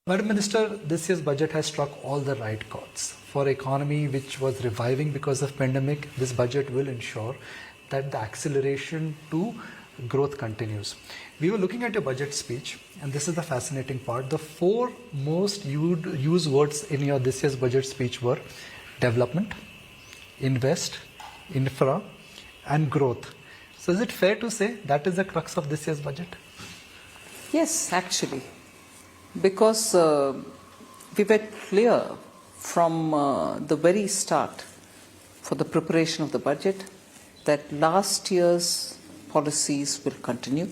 Madam Minister, this year's budget has struck all the right chords. For economy which was reviving because of pandemic, this budget will ensure that the acceleration to growth continues. We were looking at your budget speech, and this is the fascinating part. The four most used words in your this year's budget speech were development, invest, infra, and growth. So is it fair to say that is the crux of this year's budget? Yes, actually, because we were clear from the very start for the preparation of the budget that last year's policies will continue.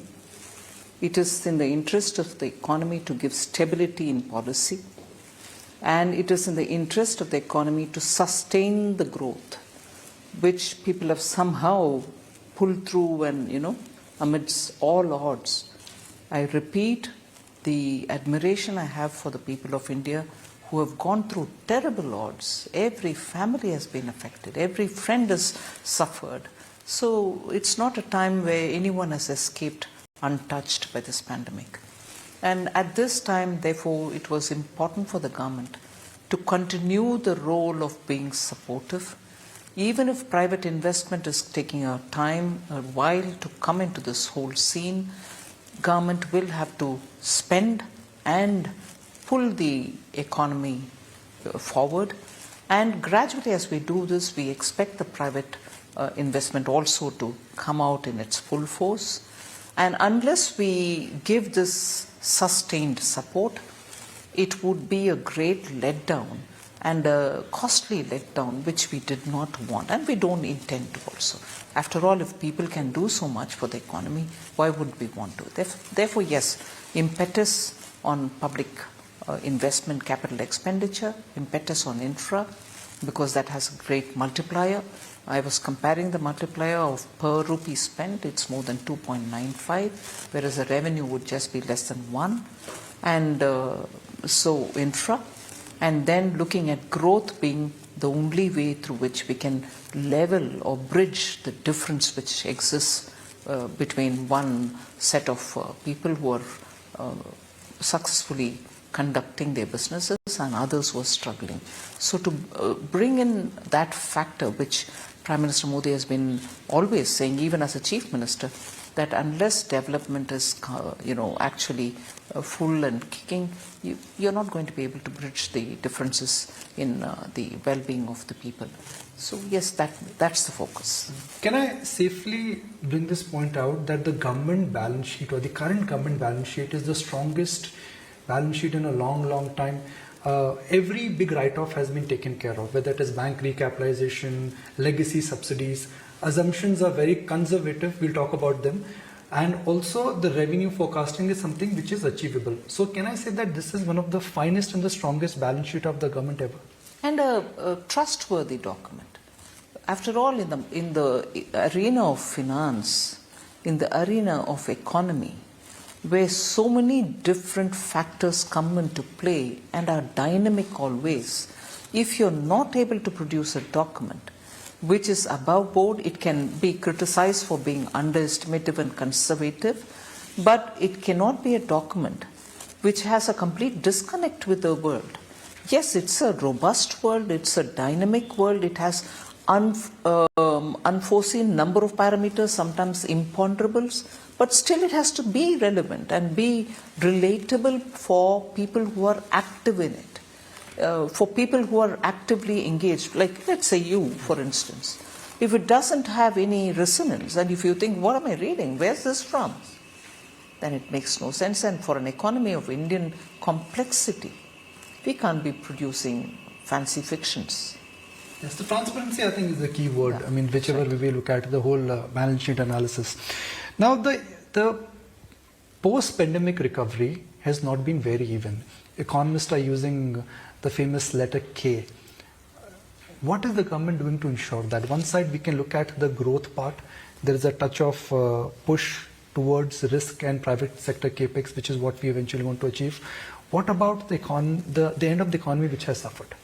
It is in the interest of the economy to give stability in policy, and it is in the interest of the economy to sustain the growth, which people have somehow pulled through and, amidst all odds. I repeat the admiration I have for the people of India who have gone through terrible odds. Every family has been affected. Every friend has suffered. So it's not a time where anyone has escaped untouched by this pandemic. And at this time, therefore, it was important for the government to continue the role of being supportive. Even if private investment is taking a while to come into this whole scene, government will have to spend and pull the economy forward. And gradually, as we do this, we expect the private investment also to come out in its full force. And unless we give this sustained support, it would be a great letdown and a costly letdown, which we did not want, and we don't intend to also. After all, if people can do so much for the economy, why would we want to? Therefore, yes, impetus on public investment, capital expenditure, impetus on infra, because that has a great multiplier. I was comparing the multiplier of per rupee spent, it's more than 2.95, whereas the revenue would just be less than 1. And so infra, and then looking at growth being the only way through which we can level or bridge the difference which exists between one set of people who are successfully conducting their businesses and others who are struggling. So to bring in that factor, which Prime Minister Modi has been always saying, even as a Chief Minister, that unless development is, actually full and kicking, you're not going to be able to bridge the differences in the well-being of the people. So yes, that's the focus. Can I safely bring this point out that the government balance sheet or the current government balance sheet is the strongest balance sheet in a long time? Every big write-off has been taken care of, whether it is bank recapitalization, legacy subsidies. Assumptions are very conservative, we'll talk about them. And also the revenue forecasting is something which is achievable. So can I say that this is one of the finest and the strongest balance sheet of the government ever? And a trustworthy document. After all, in the arena of finance, in the arena of economy, where so many different factors come into play and are dynamic always, if you're not able to produce a document which is above board, it can be criticized for being underestimative and conservative, but it cannot be a document which has a complete disconnect with the world. Yes, it's a robust world, it's a dynamic world, it has unforeseen number of parameters, sometimes imponderables, but still it has to be relevant and be relatable for people who are active in it. For people who are actively engaged, like let's say you, for instance, if it doesn't have any resonance, and if you think, what am I reading, where's this from, then it makes no sense. And for an economy of Indian complexity, we can't be producing fancy fictions. Yes, the transparency, I think, is the key word. Yeah, I mean, whichever way we look at the whole balance sheet analysis. Now, the post-pandemic recovery has not been very even. Economists are using the famous letter K. What is the government doing to ensure that? One side, we can look at the growth part. There is a touch of push towards risk and private sector capex, which is what we eventually want to achieve. What about the end of the economy, which has suffered?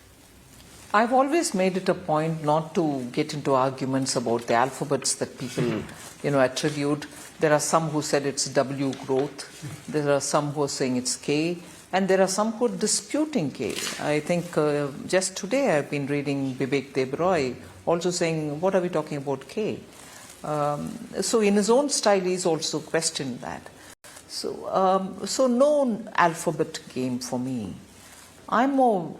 I've always made it a point not to get into arguments about the alphabets that people, attribute. There are some who said it's W growth. There are some who are saying it's K. And there are some who are disputing K. I think just today I've been reading Vivek Debroy also saying, what are we talking about K? So in his own style, he's also questioned that. So no alphabet game for me. I'm more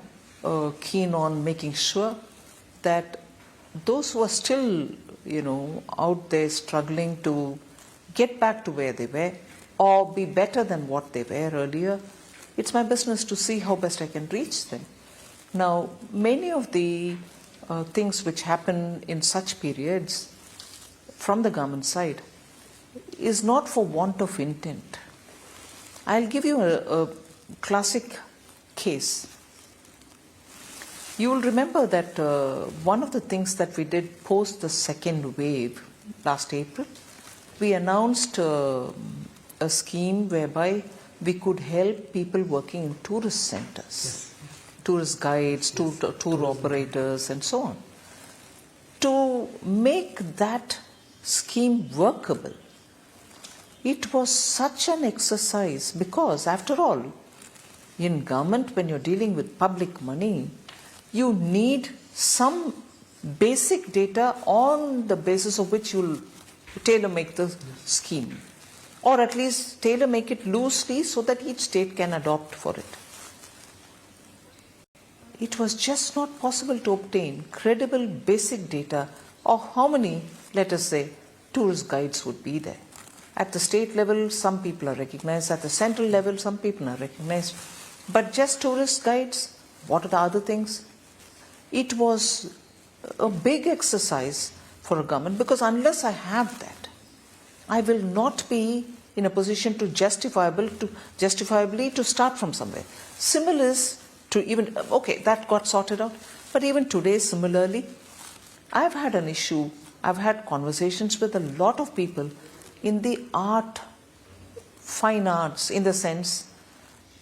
keen on making sure that those who are still, out there struggling to get back to where they were or be better than what they were earlier, it's my business to see how best I can reach them. Now, many of the things which happen in such periods from the government side is not for want of intent. I'll give you a classic case. You will remember that one of the things that we did post the second wave last April, we announced a scheme whereby we could help people working in tourist centers, tourist guides, tour operators, and so on, to make that scheme workable. It was such an exercise because, after all, in government, when you're dealing with public money, you need some basic data on the basis of which you'll tailor-make the scheme, or at least tailor-make it loosely so that each state can adopt for it. It was just not possible to obtain credible basic data of how many, let us say, tourist guides would be there. At the state level, some people are recognized. At the central level, some people are recognized. But just tourist guides, what are the other things? It was a big exercise for a government, because unless I have that, I will not be in a position to justifiably to start from somewhere. Similar is to even, okay, that got sorted out. But even today, similarly, I've had an issue. I've had conversations with a lot of people in the art, fine arts, in the sense,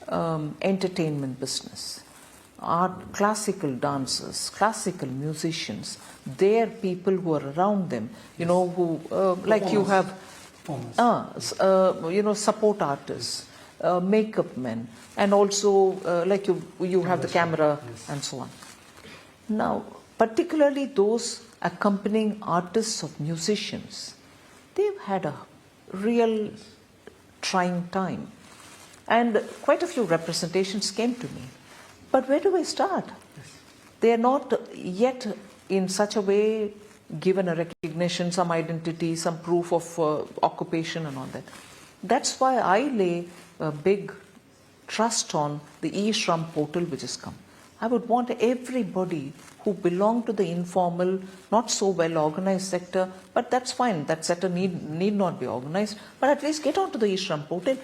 entertainment business, art, classical dancers, classical musicians. They're people who are around them, who, like you have, support artists, makeup men, and also like you have the camera and so on. Now, particularly those accompanying artists of musicians, they've had a real trying time. And quite a few representations came to me. But where do I start? They are not yet in such a way given a recognition, some identity, some proof of occupation and all that. That's why I lay a big trust on the e-Shram portal which has come. I would want everybody who belong to the informal, not so well organized sector, but that's fine, that sector need not be organized, but at least get onto the e-Shram portal.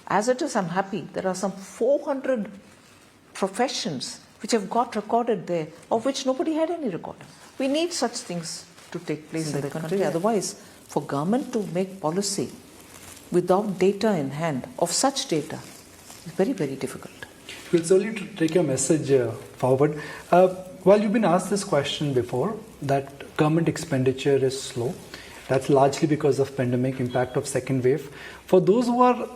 As it is, I'm happy. There are some 400 professions which have got recorded there, of which nobody had any record. We need such things to take place in the country. Otherwise, for government to make policy without data in hand, of such data, is very, very difficult. We'll slowly take your message forward. Well, you've been asked this question before, that government expenditure is slow. That's largely because of pandemic, impact of second wave. For those who are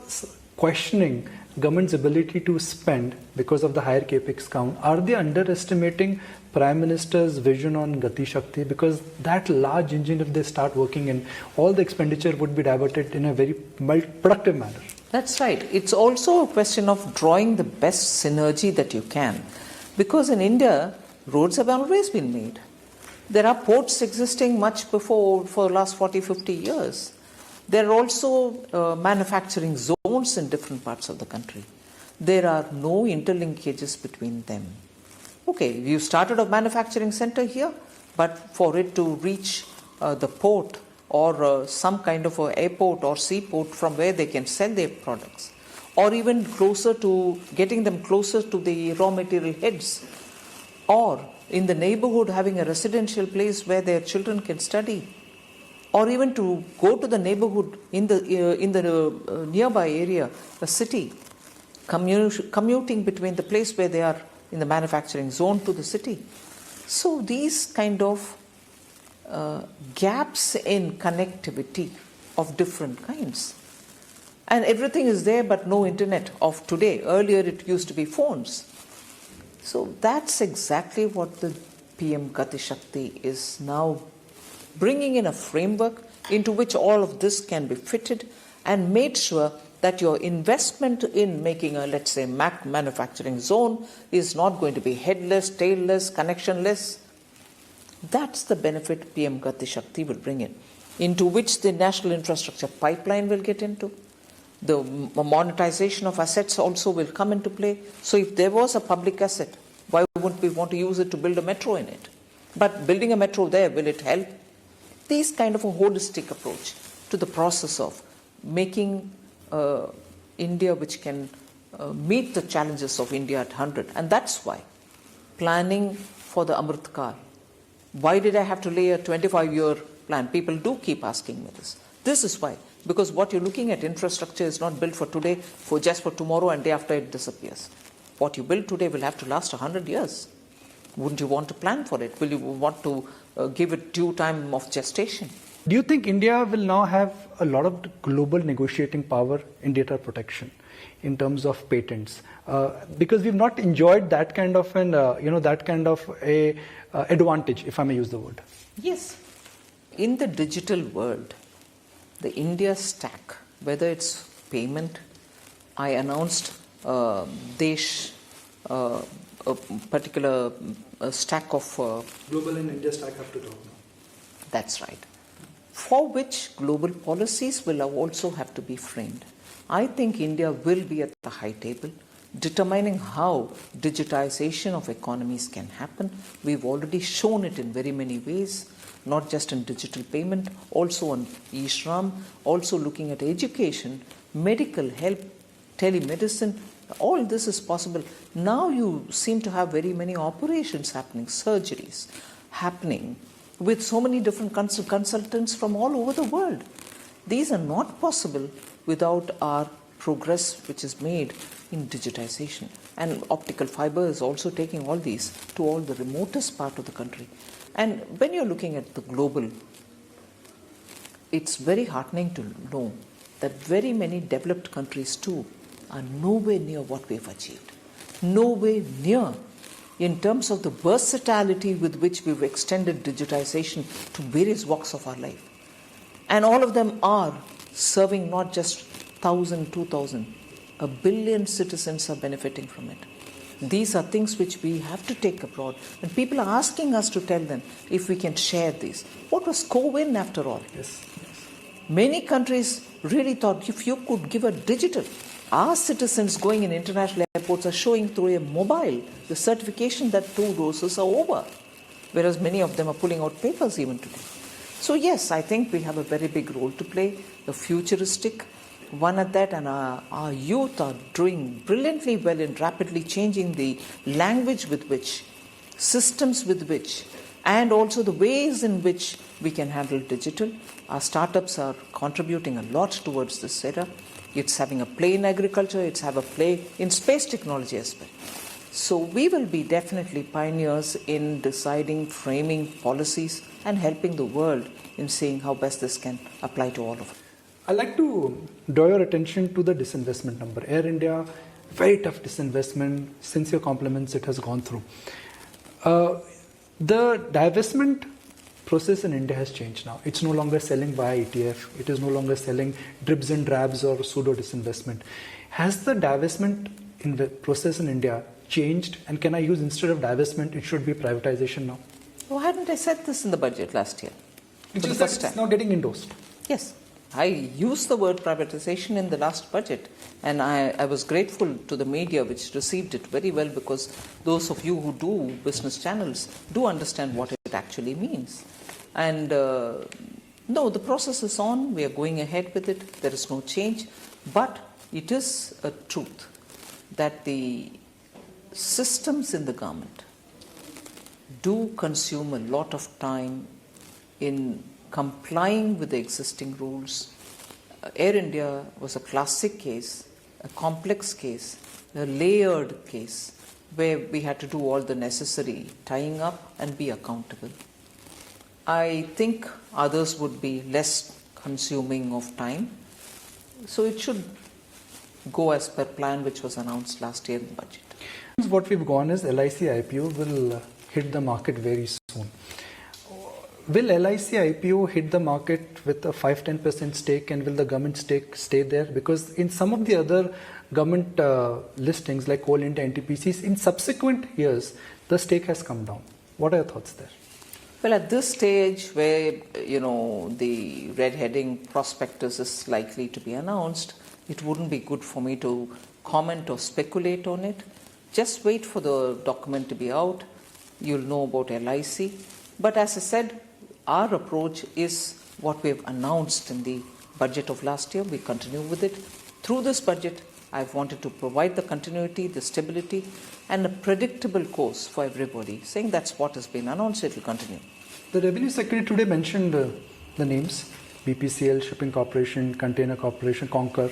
questioning government's ability to spend because of the higher capex count, are they underestimating Prime Minister's vision on Gati Shakti? Because that large engine, if they start working in, all the expenditure would be diverted in a very productive manner. That's right. It's also a question of drawing the best synergy that you can. Because in India, roads have always been made. There are ports existing much before, for the last 40, 50 years. There are also manufacturing zones in different parts of the country. There are no interlinkages between them. Okay, you started a manufacturing center here, but for it to reach the port or some kind of a airport or seaport from where they can sell their products, or even closer to getting them closer to the raw material heads, or in the neighborhood having a residential place where their children can study, or even to go to the neighborhood in the nearby area, a city, commuting between the place where they are in the manufacturing zone to the city. So these kind of gaps in connectivity of different kinds And everything is there but no internet of today. Earlier it used to be phones. So that's exactly what the PM Gati Shakti is now bringing in, a framework into which all of this can be fitted and made sure that your investment in making a, let's say, manufacturing zone is not going to be headless, tailless, connectionless. That's the benefit PM Gati Shakti will bring in, into which the national infrastructure pipeline will get into. The monetization of assets also will come into play. So if there was a public asset, why wouldn't we want to use it to build a metro in it? But building a metro there, will it help? These kind of a holistic approach to the process of making India which can meet the challenges of India at 100. And that's why planning for the Amrit Kal. Why did I have to lay a 25-year plan? People do keep asking me this. This is why. Because what you're looking at, infrastructure is not built for today, for just for tomorrow and day after it disappears. What you build today will have to last 100 years. Wouldn't you want to plan for it? Will you want to give it due time of gestation? Do you think India will now have a lot of global negotiating power in data protection in terms of patents? Because we've not enjoyed that kind of an, that kind of a advantage, if I may use the word. Yes. In the digital world, the India stack, whether it's payment, I announced Desh, a particular stack of... Global and India stack have to talk now. That's right. For which global policies will also have to be framed. I think India will be at the high table, determining how digitization of economies can happen. We've already shown it in very many ways, not just in digital payment, also on e-Shram, also looking at education, medical help, telemedicine. All this is possible. Now you seem to have very many operations happening, surgeries happening with so many different consultants from all over the world. These are not possible without our progress which is made in digitization. And optical fiber is also taking all these to all the remotest part of the country. And when you're looking at the global, it's very heartening to know that very many developed countries too are nowhere near what we've achieved. Nowhere near in terms of the versatility with which we've extended digitization to various walks of our life. And all of them are serving not just 1,000, 2,000, 1 billion citizens are benefiting from it. These are things which we have to take abroad. And people are asking us to tell them if we can share these. What was co-win after all? Yes. Many countries really thought if you could give a digital. Our citizens going in international airports are showing through a mobile the certification that 2 doses are over. Whereas many of them are pulling out papers even today. So yes, I think we have a very big role to play, a futuristic one at that, and our youth are doing brilliantly well in rapidly changing the language with which, systems with which, and also the ways in which we can handle digital. Our startups are contributing a lot towards this era. It's having a play in agriculture, it's have a play in space technology as well. So we will be definitely pioneers in deciding, framing policies and helping the world in seeing how best this can apply to all of us. I'd like to draw your attention to the disinvestment number. Air India, very tough disinvestment. Since your compliments, it has gone through. The divestment process in India has changed now. It's no longer selling via ETF. It is no longer selling dribs and drabs or pseudo disinvestment. Has the divestment process in India changed? And can I use, instead of divestment, it should be privatization now? Well, hadn't I said this in the budget last year? Which is that it's now getting endorsed. Yes. I used the word privatization in the last budget, and I was grateful to the media which received it very well, because those of you who do business channels do understand what it actually means. And no, the process is on. We are going ahead with it. There is no change. But it is a truth that the systems in the government do consume a lot of time in complying with the existing rules. Air India was a classic case, a complex case, a layered case, where we had to do all the necessary tying up and be accountable. I think others would be less consuming of time. So it should go as per plan which was announced last year in the budget. What we've gone is LIC IPO will hit the market very soon. Will LIC IPO hit the market with a 5-10% stake, and will the government stake stay there? Because in some of the other government listings like Coal India NTPCs, in subsequent years, the stake has come down. What are your thoughts there? Well, at this stage where, the red heading prospectus is likely to be announced, it wouldn't be good for me to comment or speculate on it. Just wait for the document to be out. You'll know about LIC. But as I said, our approach is what we have announced in the budget of last year. We continue with it. Through this budget, I've wanted to provide the continuity, the stability, and a predictable course for everybody, saying that's what has been announced, it will continue. The Revenue Secretary today mentioned the names, BPCL, Shipping Corporation, Container Corporation, Concor.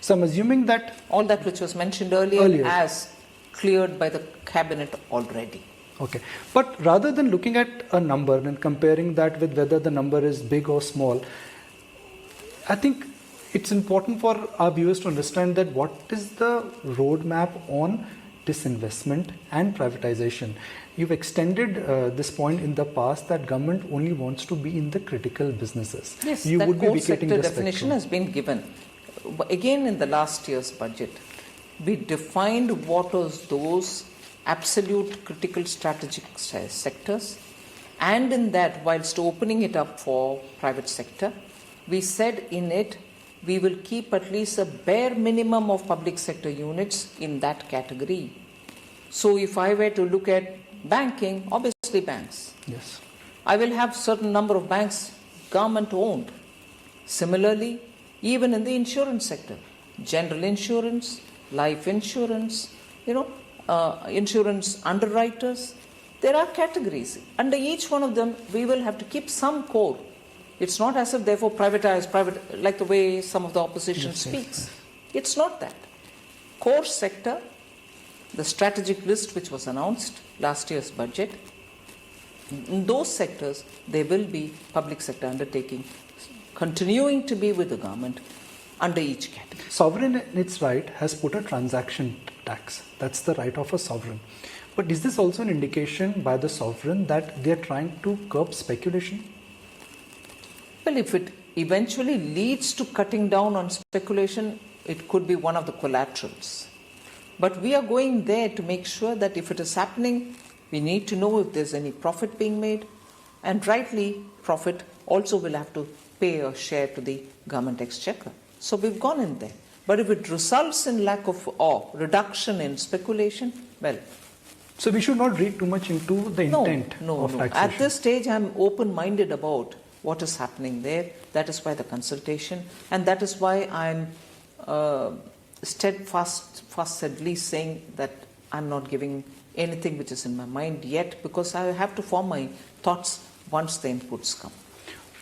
So I'm assuming that all that which was mentioned earlier as cleared by the cabinet already. Okay. But rather than looking at a number and comparing that with whether the number is big or small, I think it's important for our viewers to understand that what is the roadmap on disinvestment and privatization. You've extended this point in the past that government only wants to be in the critical businesses. Yes, you that would be core vacating sector the definition spectrum. has been given. Again, in the last year's budget, we defined what was those absolute critical strategic sectors, and in that, whilst opening it up for private sector, we said in it we will keep at least a bare minimum of public sector units in that category. So if I were to look at banking, obviously banks. Yes. I will have certain number of banks government owned. Similarly, even in the insurance sector, general insurance, life insurance, insurance underwriters, there are categories. Under each one of them, we will have to keep some core. It's not as if therefore private, like the way some of the opposition speaks. It's not that. Core sector, the strategic list which was announced last year's budget, in those sectors, there will be public sector undertaking continuing to be with the government under each category. Sovereign in its right has put a transaction tax. That's the right of a sovereign. But is this also an indication by the sovereign that they are trying to curb speculation? Well, if it eventually leads to cutting down on speculation, it could be one of the collaterals. But we are going there to make sure that if it is happening, we need to know if there's any profit being made, and rightly, profit also will have to pay a share to the government exchequer. So we've gone in there. But if it results in lack of or reduction in speculation, well. So we should not read too much into the intent of taxation. At this stage, I'm open-minded about what is happening there. That is why the consultation, and that is why I'm steadfastly saying that I'm not giving anything which is in my mind yet, because I have to form my thoughts once the inputs come.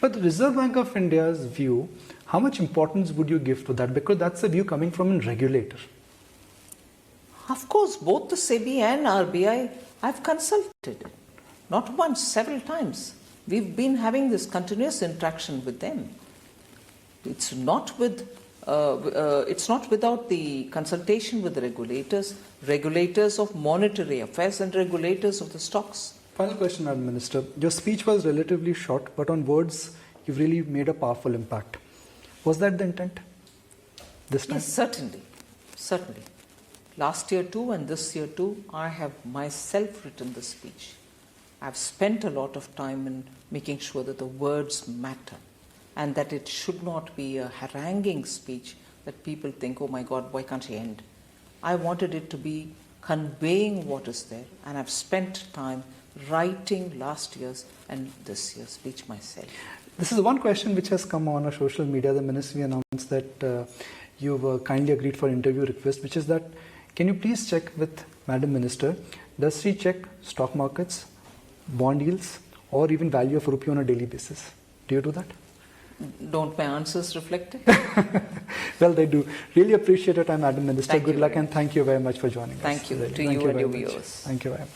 But the Reserve Bank of India's view, how much importance would you give to that? Because that's a view coming from a regulator. Of course, both the SEBI and RBI, I've consulted. Not once, several times. We've been having this continuous interaction with them. It's not without the consultation with the regulators of monetary affairs and regulators of the stocks. Final question, Madam Minister. Your speech was relatively short, but on words, you've really made a powerful impact. Was that the intent this time? Yes, certainly. Last year too and this year too, I have myself written the speech. I've spent a lot of time in making sure that the words matter and that it should not be a haranguing speech that people think, oh my God, why can't he end? I wanted it to be conveying what is there, and I've spent time writing last year's and this year's speech myself. This is one question which has come on our social media. The ministry announced that you've kindly agreed for interview request, which is that, can you please check with Madam Minister, does she check stock markets, bond yields, or even value of rupee on a daily basis? Do you do that? Don't my answers reflect it? Well, they do. Really appreciate your time, Madam Minister. Thank Good you luck very and thank you very much for joining us. Thank you Really. to you and your viewers. Thank you very much.